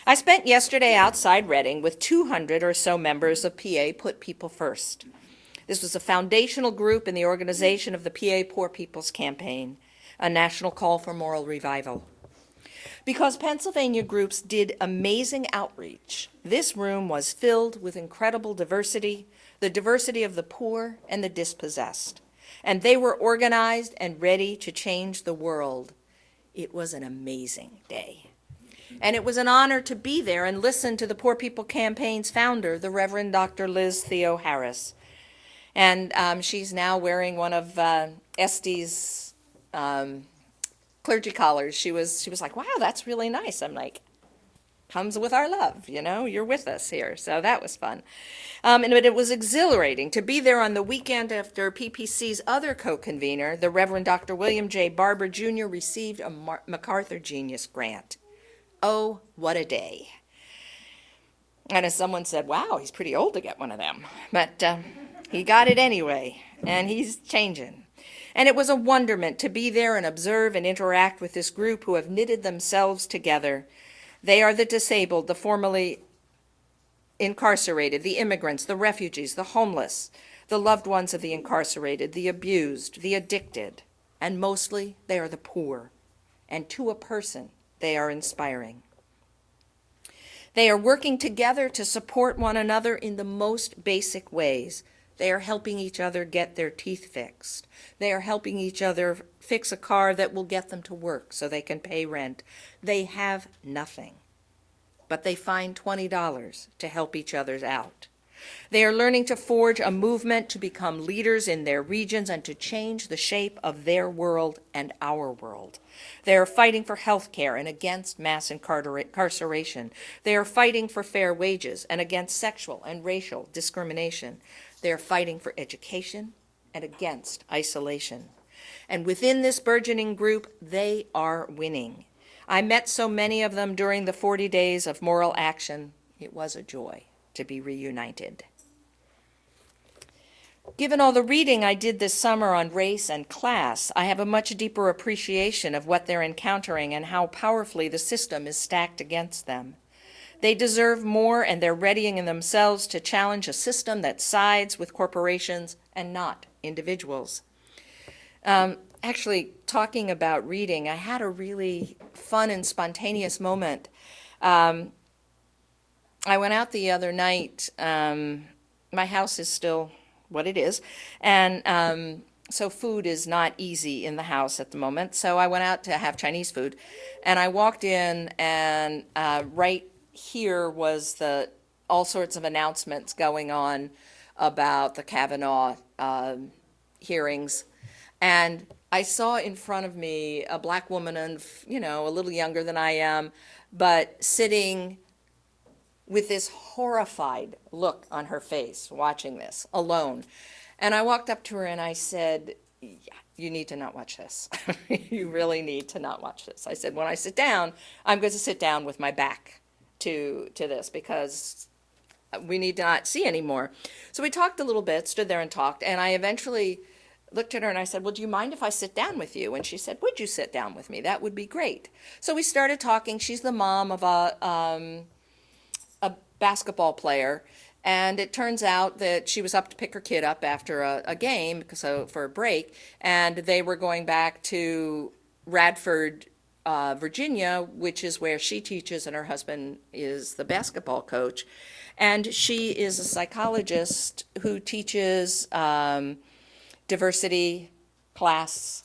I spent yesterday outside Reading with 200 or so members of PA Put People First. This was a foundational group in the organization of the PA Poor People's Campaign, a national call for moral revival. Because Pennsylvania groups did amazing outreach, this room was filled with incredible diversity, the diversity of the poor and the dispossessed. And they were organized and ready to change the world. It was an amazing day. And it was an honor to be there and listen to the Poor People Campaign's founder, the Reverend Dr. Liz Theo Harris. And she's now wearing one of Estee's clergy collars. She was like, wow, that's really nice. I'm like, comes with our love, you're with us here. So that was fun. But it was exhilarating to be there on the weekend after PPC's other co-convener, the Reverend Dr. William J. Barber Jr., received a MacArthur Genius Grant. Oh, what a day. And as someone said, wow, he's pretty old to get one of them. But he got it anyway, and he's changing. And it was a wonderment to be there and observe and interact with this group who have knitted themselves together. They are the disabled, the formerly incarcerated, the immigrants, the refugees, the homeless, the loved ones of the incarcerated, the abused, the addicted, and mostly they are the poor. And to a person, they are inspiring. They are working together to support one another in the most basic ways. They are helping each other get their teeth fixed. They are helping each other fix a car that will get them to work so they can pay rent. They have nothing, but they find $20 to help each other out. They are learning to forge a movement to become leaders in their regions and to change the shape of their world and our world. They are fighting for health care and against mass incarceration. They are fighting for fair wages and against sexual and racial discrimination. They are fighting for education and against isolation. And within this burgeoning group, they are winning. I met so many of them during the 40 days of moral action. It was a joy to be reunited. Given all the reading I did this summer on race and class, I have a much deeper appreciation of what they're encountering and how powerfully the system is stacked against them. They deserve more, and they're readying themselves to challenge a system that sides with corporations and not individuals. Actually, talking about reading, I had a really fun and spontaneous moment. I went out the other night. My house is still what it is, and so food is not easy in the house at the moment. So I went out to have Chinese food, and I walked in, and right here was all sorts of announcements going on about the Kavanaugh hearings, and I saw in front of me a black woman, and a little younger than I am, but sitting with this horrified look on her face, watching this alone. And I walked up to her and I said, yeah, you need to not watch this. You really need to not watch this. I said, when I sit down, I'm going to sit down with my back to this because we need to not see anymore. So we talked a little bit, stood there and talked, and I eventually looked at her and I said, well, do you mind if I sit down with you? And she said, would you sit down with me? That would be great. So we started talking. She's the mom of a basketball player, and it turns out that she was up to pick her kid up after a game, so for a break, and they were going back to Radford, Virginia, which is where she teaches, and her husband is the basketball coach. And she is a psychologist who teaches diversity, class,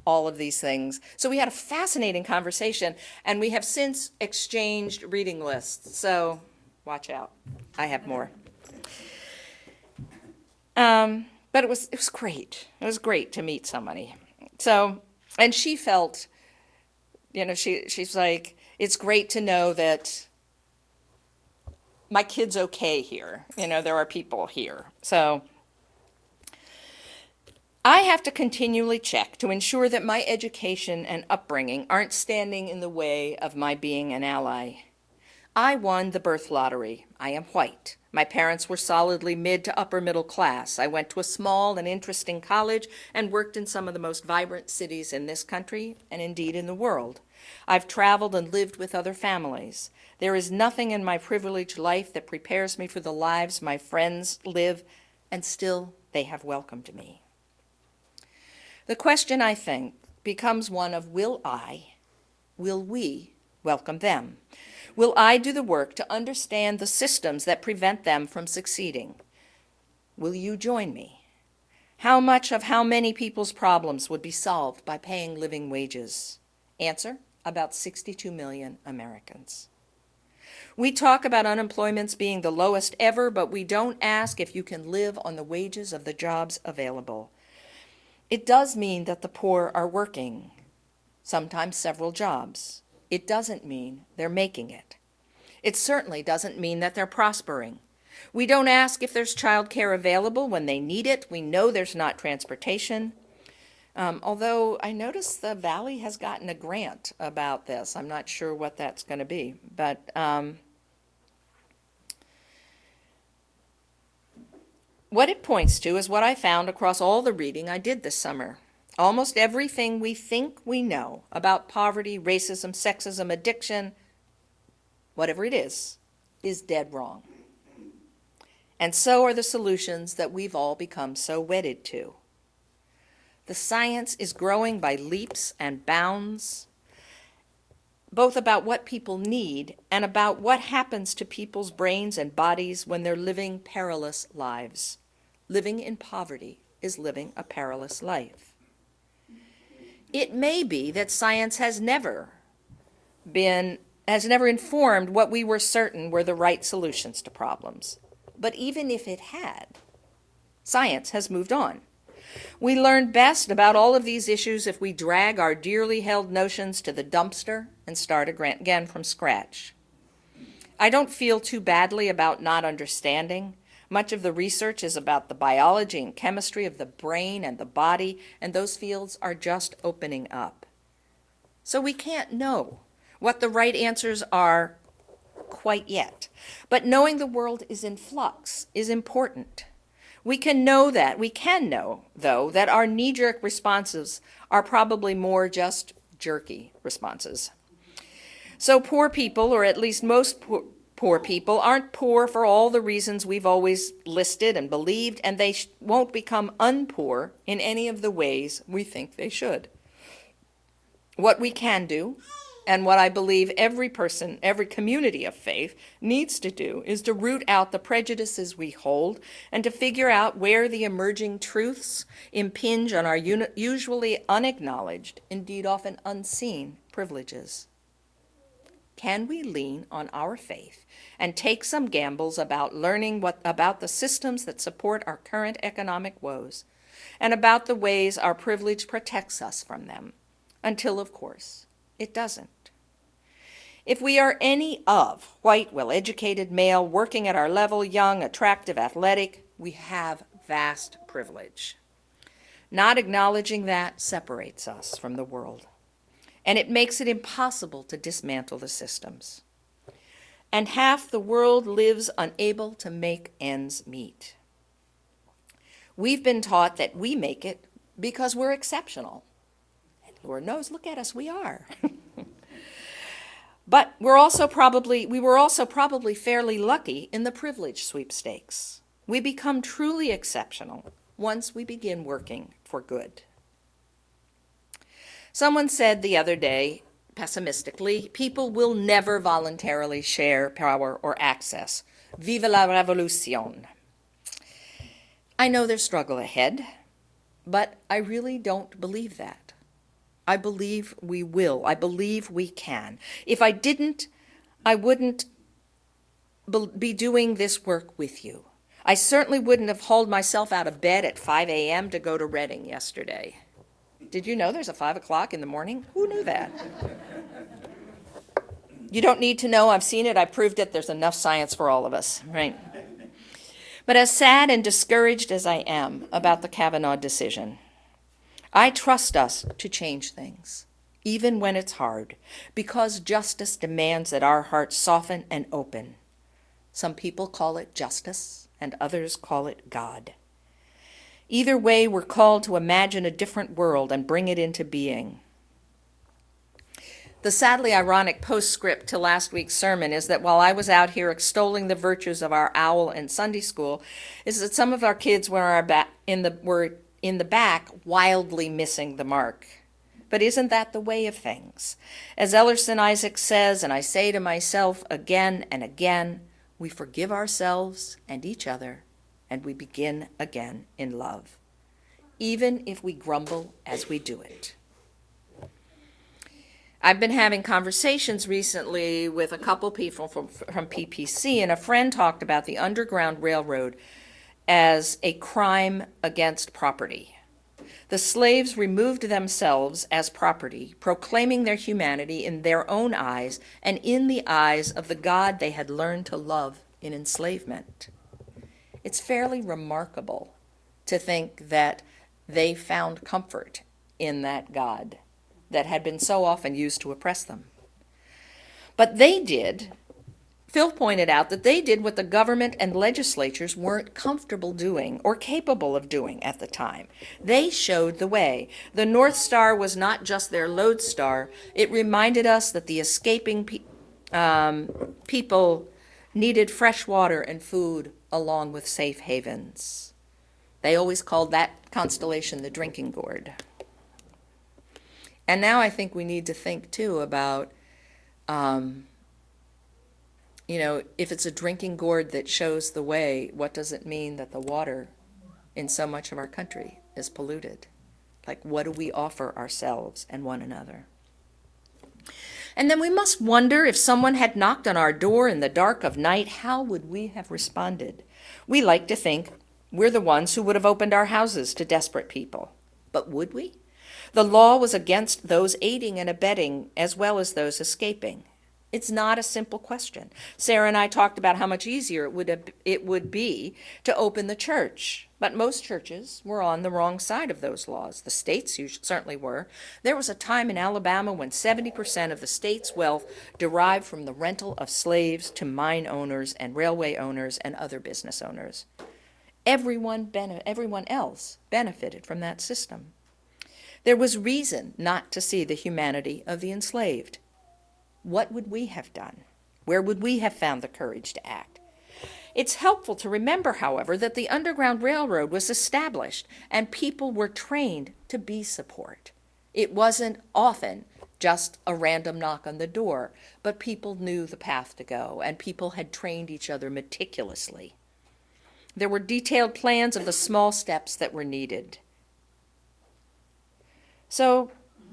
all of these things. So we had a fascinating conversation, and we have since exchanged reading lists. So watch out. I have more. But it was great. It was great to meet somebody. So, and she felt, she's like, it's great to know that my kid's okay here. There are people here. So I have to continually check to ensure that my education and upbringing aren't standing in the way of my being an ally. I won the birth lottery. I am white. My parents were solidly mid to upper middle class. I went to a small and interesting college and worked in some of the most vibrant cities in this country and indeed in the world. I've traveled and lived with other families. There is nothing in my privileged life that prepares me for the lives my friends live, and still they have welcomed me. The question, I think, becomes one of will we welcome them? Will I do the work to understand the systems that prevent them from succeeding? Will you join me? How much of how many people's problems would be solved by paying living wages? Answer, about 62 million Americans. We talk about unemployment being the lowest ever, but we don't ask if you can live on the wages of the jobs available. It does mean that the poor are working, sometimes several jobs. It doesn't mean they're making it. It certainly doesn't mean that they're prospering. We don't ask if there's child care available when they need it. We know there's not transportation. Although I noticed the Valley has gotten a grant about this. I'm not sure what that's going to be. But what it points to is what I found across all the reading I did this summer. Almost everything we think we know about poverty, racism, sexism, addiction, whatever it is dead wrong. And so are the solutions that we've all become so wedded to. The science is growing by leaps and bounds, both about what people need and about what happens to people's brains and bodies when they're living perilous lives. Living in poverty is living a perilous life. It may be that science has never informed what we were certain were the right solutions to problems. But even if it had, science has moved on. We learn best about all of these issues if we drag our dearly held notions to the dumpster and start again from scratch. I don't feel too badly about not understanding. Much of the research is about the biology and chemistry of the brain and the body, and those fields are just opening up. So we can't know what the right answers are quite yet. But knowing the world is in flux is important. We can know, though, that our knee-jerk responses are probably more just jerky responses. So poor people, or at least most poor people, aren't poor for all the reasons we've always listed and believed, and they won't become unpoor in any of the ways we think they should. What we can do, and what I believe every person, every community of faith needs to do, is to root out the prejudices we hold and to figure out where the emerging truths impinge on our usually unacknowledged, indeed often unseen, privileges. Can we lean on our faith and take some gambles about learning about the systems that support our current economic woes and about the ways our privilege protects us from them, until, of course, it doesn't? If we are any of white, well-educated male, working at our level, young, attractive, athletic, we have vast privilege. Not acknowledging that separates us from the world, and it makes it impossible to dismantle the systems. And half the world lives unable to make ends meet. We've been taught that we make it because we're exceptional. And Lord knows, look at us, we are. But we were also probably fairly lucky in the privilege sweepstakes. We become truly exceptional once we begin working for good. Someone said the other day, pessimistically, people will never voluntarily share power or access. Vive la révolution. I know there's struggle ahead, but I really don't believe that. I believe we will. I believe we can. If I didn't, I wouldn't be doing this work with you. I certainly wouldn't have hauled myself out of bed at 5 a.m. to go to Reading yesterday. Did you know there's a 5 o'clock in the morning? Who knew that? You don't need to know. I've seen it. I proved it. There's enough science for all of us, right? But as sad and discouraged as I am about the Kavanaugh decision, I trust us to change things, even when it's hard, because justice demands that our hearts soften and open. Some people call it justice, and others call it God. Either way, we're called to imagine a different world and bring it into being. The sadly ironic postscript to last week's sermon is that while I was out here extolling the virtues of our owl in Sunday school, is that some of our kids were in the back wildly missing the mark. But isn't that the way of things? As Ellerson Isaacs says, and I say to myself again and again, we forgive ourselves and each other, and we begin again in love, even if we grumble as we do it. I've been having conversations recently with a couple people from PPC, and a friend talked about the Underground Railroad as a crime against property. The slaves removed themselves as property, proclaiming their humanity in their own eyes and in the eyes of the God they had learned to love in enslavement. It's fairly remarkable to think that they found comfort in that God that had been so often used to oppress them. But they did. Phil pointed out that they did what the government and legislatures weren't comfortable doing or capable of doing at the time. They showed the way. The North Star was not just their lodestar. It reminded us that the escaping people needed fresh water and food along with safe havens. They always called that constellation the drinking gourd. And now I think we need to think, too, about if it's a drinking gourd that shows the way, what does it mean that the water in so much of our country is polluted? Like, what do we offer ourselves and one another? And then we must wonder, if someone had knocked on our door in the dark of night, how would we have responded? We like to think we're the ones who would have opened our houses to desperate people. But would we? The law was against those aiding and abetting as well as those escaping. It's not a simple question. Sarah and I talked about how much easier it would be to open the church. But most churches were on the wrong side of those laws. The states certainly were. There was a time in Alabama when 70% of the state's wealth derived from the rental of slaves to mine owners and railway owners and other business owners. Everyone else benefited from that system. There was reason not to see the humanity of the enslaved. What would we have done? Where would we have found the courage to act? It's helpful to remember, however, that the Underground Railroad was established and people were trained to be support. It wasn't often just a random knock on the door, but people knew the path to go, and people had trained each other meticulously. There were detailed plans of the small steps that were needed. So,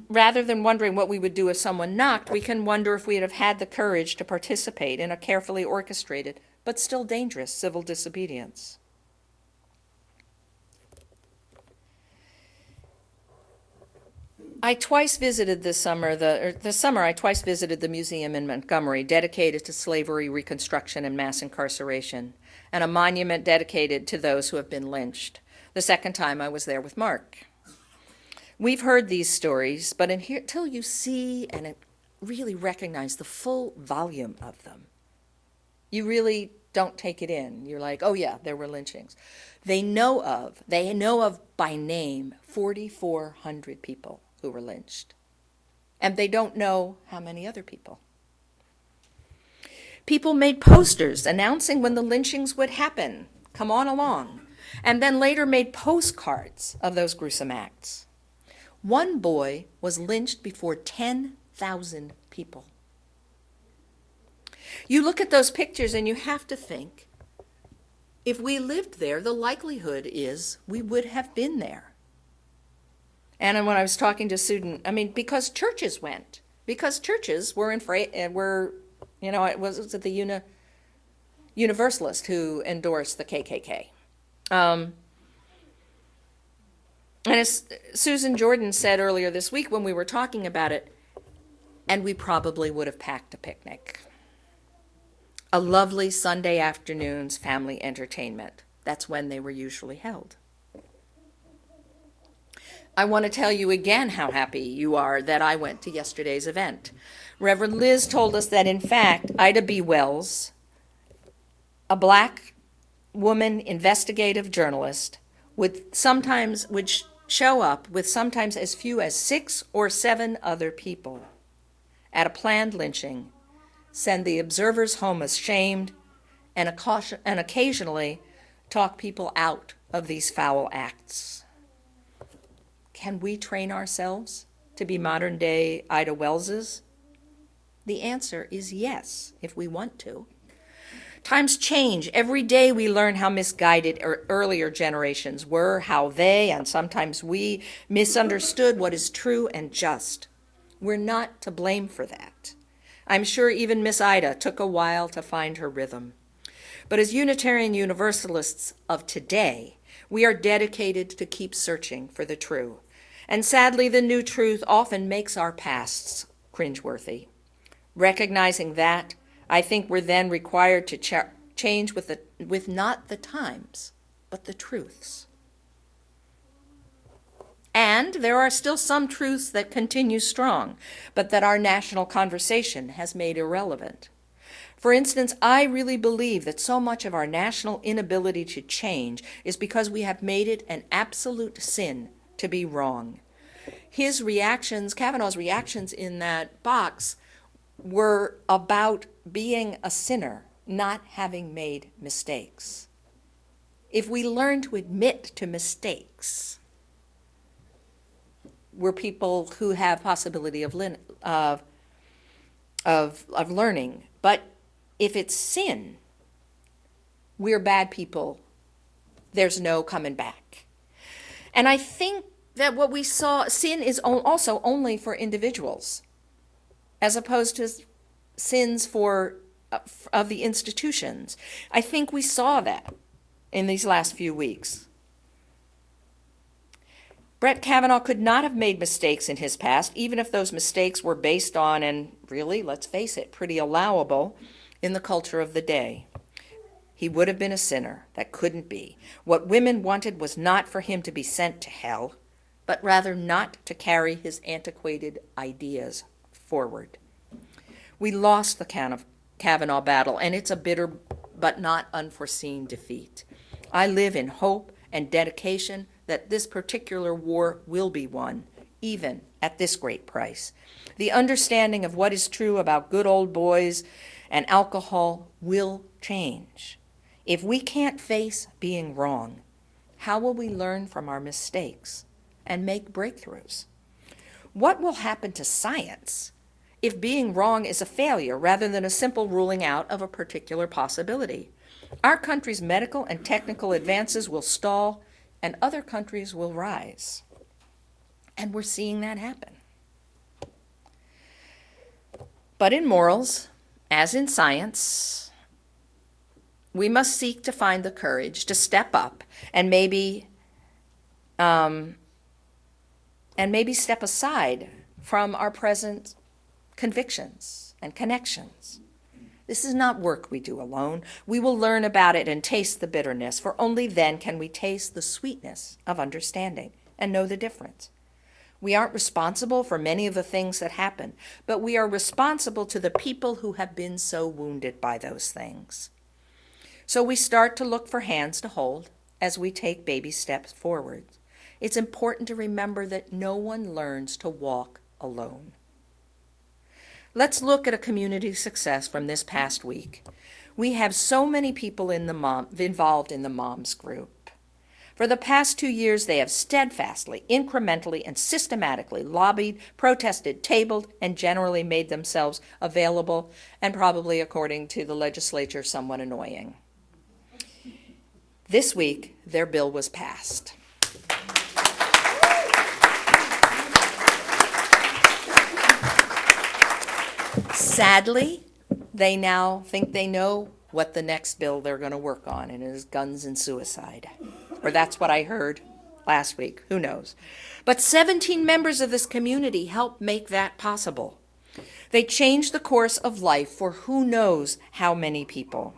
rather than wondering what we would do if someone knocked, we can wonder if we would have had the courage to participate in a carefully orchestrated but still dangerous civil disobedience. I twice visited this summer, I twice visited the museum in Montgomery dedicated to slavery, reconstruction, and mass incarceration, and a monument dedicated to those who have been lynched. The second time I was there with Mark. We've heard these stories, but until you see and really recognize the full volume of them, you really don't take it in. You're like, oh yeah, there were lynchings. They know of by name 4,400 people who were lynched. And they don't know how many other people. People made posters announcing when the lynchings would happen. Come on along. And then later made postcards of those gruesome acts. One boy was lynched before 10,000 people. You look at those pictures and you have to think, if we lived there, the likelihood is we would have been there. And when I was talking to a student, because churches went, because churches were it was the Universalist who endorsed the KKK. And as Susan Jordan said earlier this week when we were talking about it, and we probably would have packed a picnic. A lovely Sunday afternoon's family entertainment. That's when they were usually held. I want to tell you again how happy you are that I went to yesterday's event. Reverend Liz told us that, in fact, Ida B. Wells, a black woman investigative journalist, would show up with sometimes as few as 6 or 7 other people. at a planned lynching, send the observers home ashamed, and occasionally talk people out of these foul acts. Can we train ourselves to be modern-day Ida Wellses? The answer is yes, if we want to. Times change. Every day we learn how misguided earlier generations were, how they, and sometimes we, misunderstood what is true and just. We're not to blame for that. I'm sure even Miss Ida took a while to find her rhythm. But as Unitarian Universalists of today, we are dedicated to keep searching for the true. And sadly, the new truth often makes our pasts cringeworthy. Recognizing that, I think we're then required to change with not the times, but the truths. And there are still some truths that continue strong, but that our national conversation has made irrelevant. For instance, I really believe that so much of our national inability to change is because we have made it an absolute sin to be wrong. Kavanaugh's reactions in that box were about being a sinner, not having made mistakes. If we learn to admit to mistakes, we're people who have possibility of learning. But if it's sin, we're bad people. There's no coming back. And I think that what we saw, sin is also only for individuals, as opposed to sins of the institutions. I think we saw that in these last few weeks. Brett Kavanaugh could not have made mistakes in his past, even if those mistakes were based on, and really, let's face it, pretty allowable in the culture of the day. He would have been a sinner. That couldn't be. What women wanted was not for him to be sent to hell, but rather not to carry his antiquated ideas forward. We lost the Kavanaugh battle, and it's a bitter but not unforeseen defeat. I live in hope and dedication that this particular war will be won, even at this great price. The understanding of what is true about good old boys and alcohol will change. If we can't face being wrong, how will we learn from our mistakes and make breakthroughs? What will happen to science if being wrong is a failure rather than a simple ruling out of a particular possibility? Our country's medical and technical advances will stall, and other countries will rise. And we're seeing that happen. But in morals, as in science, we must seek to find the courage to step up and maybe step aside from our present convictions and connections. This is not work we do alone. We will learn about it and taste the bitterness, for only then can we taste the sweetness of understanding and know the difference. We aren't responsible for many of the things that happen, but we are responsible to the people who have been so wounded by those things. So we start to look for hands to hold as we take baby steps forward. It's important to remember that no one learns to walk alone. Let's look at a community success from this past week. We have so many people involved in the moms group. For the past 2 years, they have steadfastly, incrementally, and systematically lobbied, protested, tabled, and generally made themselves available, and probably, according to the legislature, somewhat annoying. This week, their bill was passed. Sadly, they now think they know what the next bill they're going to work on, and it is guns and suicide. Or that's what I heard last week. Who knows? But 17 members of this community helped make that possible. They changed the course of life for who knows how many people.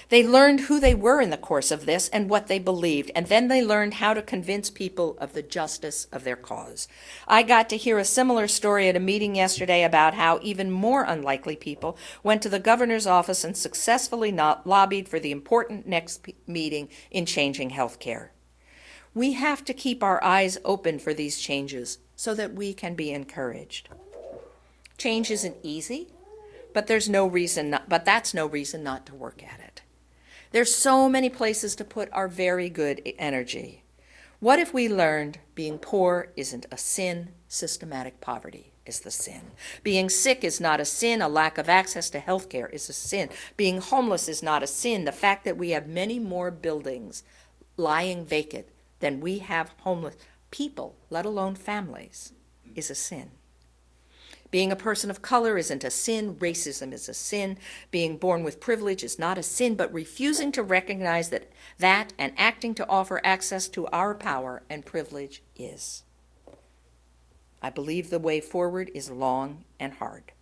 They learned who they were in the course of this and what they believed, and then they learned how to convince people of the justice of their cause. I got to hear a similar story at a meeting yesterday about how even more unlikely people went to the governor's office and successfully lobbied for the important next meeting in changing health care. We have to keep our eyes open for these changes so that we can be encouraged. Change isn't easy, but that's no reason not to work at it. There's so many places to put our very good energy. What if we learned being poor isn't a sin, systematic poverty is the sin. Being sick is not a sin, a lack of access to health care is a sin. Being homeless is not a sin. The fact that we have many more buildings lying vacant than we have homeless people, let alone families, is a sin. Being a person of color isn't a sin. Racism is a sin. Being born with privilege is not a sin, but refusing to recognize that and acting to offer access to our power and privilege is. I believe the way forward is long and hard.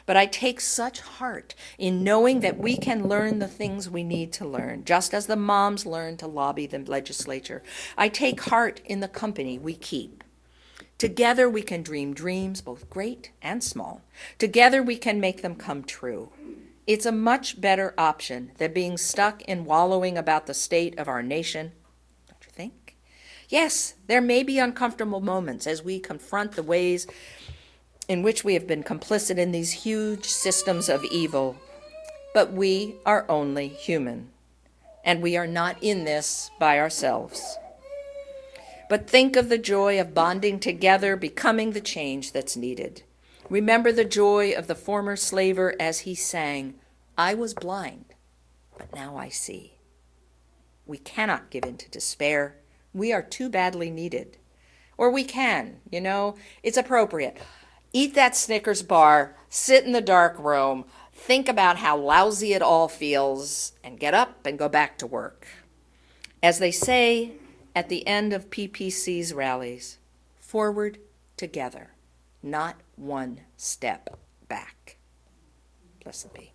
But I take such heart in knowing that we can learn the things we need to learn, just as the moms learn to lobby the legislature. I take heart in the company we keep. Together we can dream dreams, both great and small. Together we can make them come true. It's a much better option than being stuck in wallowing about the state of our nation, don't you think? Yes, there may be uncomfortable moments as we confront the ways in which we have been complicit in these huge systems of evil, but we are only human, and we are not in this by ourselves. But think of the joy of bonding together, becoming the change that's needed. Remember the joy of the former slaver as he sang, "I was blind, but now I see." We cannot give in to despair. We are too badly needed. Or we can, it's appropriate. Eat that Snickers bar, sit in the dark room, think about how lousy it all feels, and get up and go back to work. As they say at the end of PPC's rallies, forward together, not one step back. Blessed be.